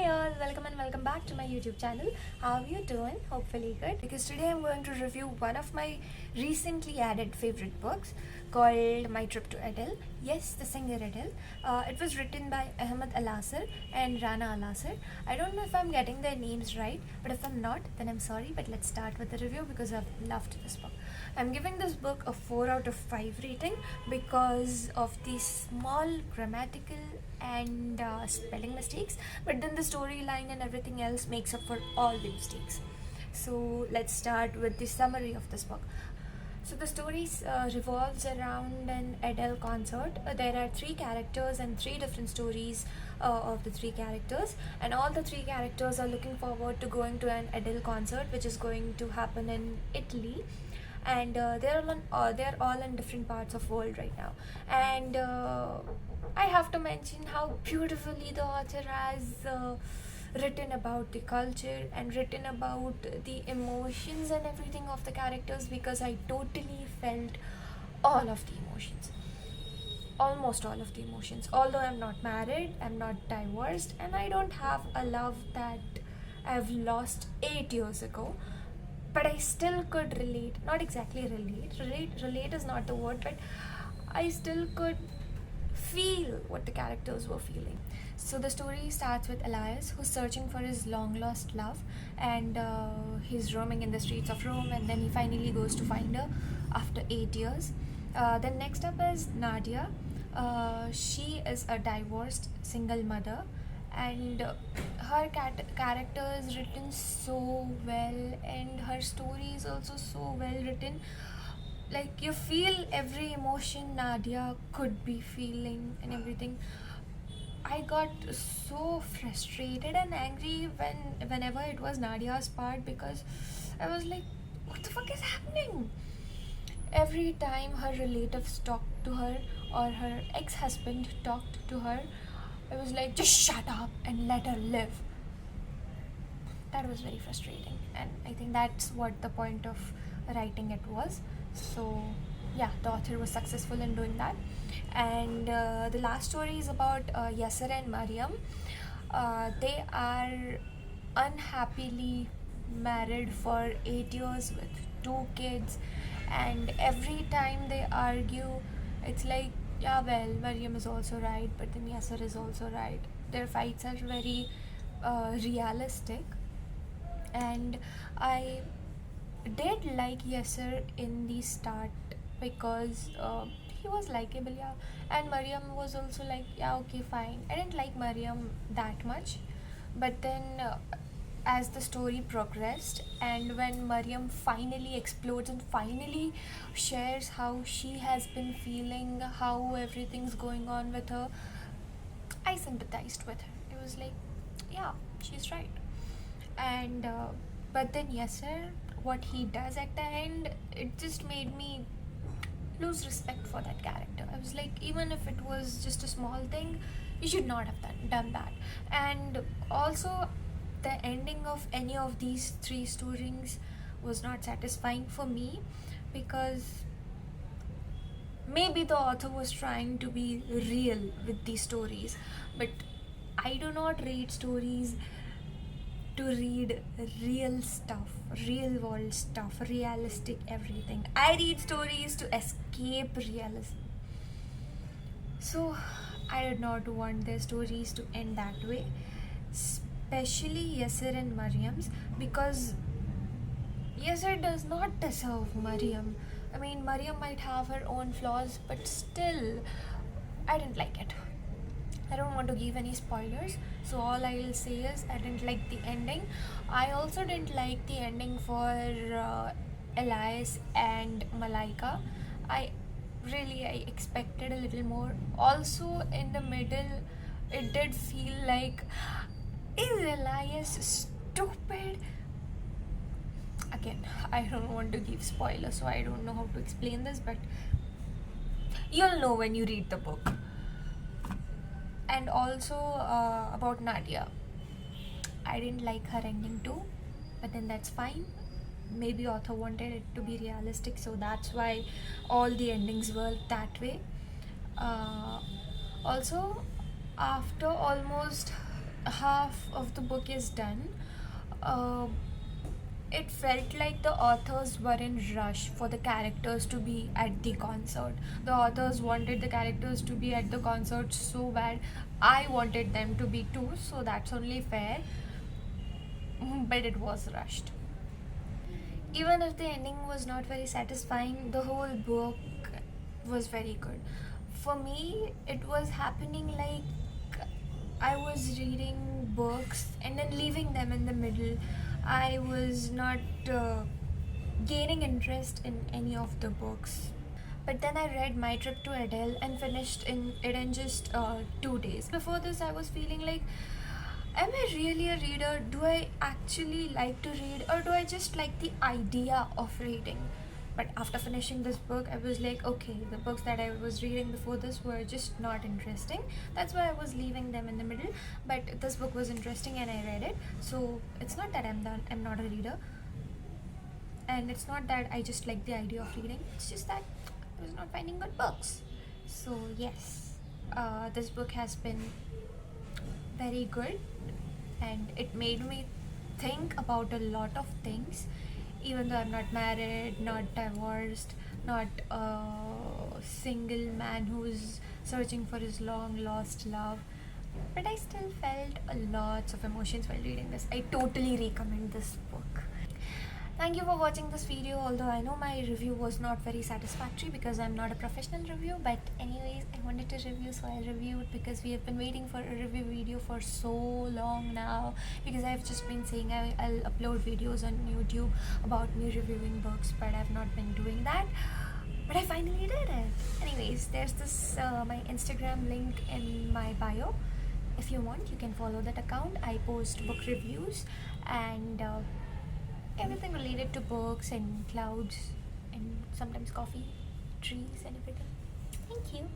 Hi all, welcome and welcome back to my YouTube channel. How are you doing? Hopefully good. Because today I'm going to review one of my recently added favorite books called My Trip to Adele. Yes, the singer Adele. It was written by Alyaseer and Rana Alyaseer. I don't know if I'm getting their names right, but if I'm not, then I'm sorry. But let's start with the review because I've loved this book. I'm giving this book a 4 out of 5 rating because of the small grammatical and spelling mistakes, but then the storyline and everything else makes up for all the mistakes. So let's start with the summary of this book. So the story revolves around an Adele concert. There are 3 characters and 3 different stories of the 3 characters, and all the 3 characters are looking forward to going to an Adele concert, which is going to happen in Italy. And they're all in different parts of world right now. And I have to mention how beautifully the author has written about the culture and written about the emotions and everything of the characters, because I totally felt all of the emotions. Almost all of the emotions. Although I'm not married, I'm not divorced, and I don't have a love that I've lost 8 years ago, but I still could relate. Not exactly relate is not the word, but I still could feel what the characters were feeling. So the story starts with Elias, who's searching for his long lost love, and he's roaming in the streets of Rome, and then he finally goes to find her after 8 years. Then next up is Nadia. She is a divorced single mother, and her character is written so well, and her story is also so well written. Like, you feel every emotion Nadia could be feeling and everything. I got so frustrated and angry whenever it was Nadia's part, because I was like, what the fuck is happening? Every time her relatives talked to her or her ex-husband talked to her, I was like, just shut up and let her live. That was very frustrating, and I think that's what the point of writing it was. So yeah, the author was successful in doing that. And the last story is about Yasser and Mariam. They are unhappily married for 8 years with 2 kids, and every time they argue, it's like, yeah, well, Mariam is also right, but then Yasser is also right. Their fights are very realistic, and I did like Yasser in the start because he was likable, yeah, and Mariam was also like, yeah, okay, fine. I didn't like Mariam that much, but then as the story progressed, and when Mariam finally explodes and finally shares how she has been feeling, how everything's going on with her, I sympathized with her. It was like, yeah, she's right. And but then Yasser, what he does at the end, it just made me lose respect for that character. I was like, even if it was just a small thing, you should not have done that. And also, the ending of any of these 3 stories was not satisfying for me, because maybe the author was trying to be real with these stories, but I do not read stories to read real stuff, real world stuff, realistic everything. I read stories to escape realism. So I did not want their stories to end that way, especially Yasser and Mariam's, because Yasser does not deserve Mariam. I mean, Mariam might have her own flaws, but still, I didn't like it. I don't want to give any spoilers, so all I'll say is I didn't like the ending. I also didn't like the ending for Elias and Malaika. I expected a little more. Also, in the middle, it did feel like, is Elias stupid? Again, I don't want to give spoilers, so I don't know how to explain this, but you'll know when you read the book. And also about Nadia, I didn't like her ending too, but then that's fine. Maybe author wanted it to be realistic, so that's why all the endings were that way. Also, after almost half of the book is done, uh, it felt like the authors were in rush for the characters to be at the concert. The authors wanted the characters to be at the concert so bad. I wanted them to be too, so that's only fair. But it was rushed. Even if the ending was not very satisfying, the whole book was very good. For me, it was happening like I was reading books and then leaving them in the middle. I was not gaining interest in any of the books. But then I read My Trip to Adele and finished it in just 2 days. Before this, I was feeling like, am I really a reader? Do I actually like to read, or do I just like the idea of reading? But after finishing this book, I was like, okay, the books that I was reading before this were just not interesting. That's why I was leaving them in the middle. But this book was interesting and I read it. So it's not that I'm not a reader. And it's not that I just like the idea of reading. It's just that I was not finding good books. So yes, this book has been very good, and it made me think about a lot of things. Even though I'm not married, not divorced, not a single man who's searching for his long lost love, but I still felt a lot of emotions while reading this. I totally recommend this book. Thank you for watching this video, although I know my review was not very satisfactory because I'm not a professional review, but anyways, I wanted to review, so I reviewed because we have been waiting for a review video for so long now, because I've just been saying I'll upload videos on YouTube about me reviewing books, but I've not been doing that. But I finally did it. Anyways, there's this my Instagram link in my bio. If you want, you can follow that account. I post book reviews and everything related to books and clouds and sometimes coffee, trees and everything. Thank you.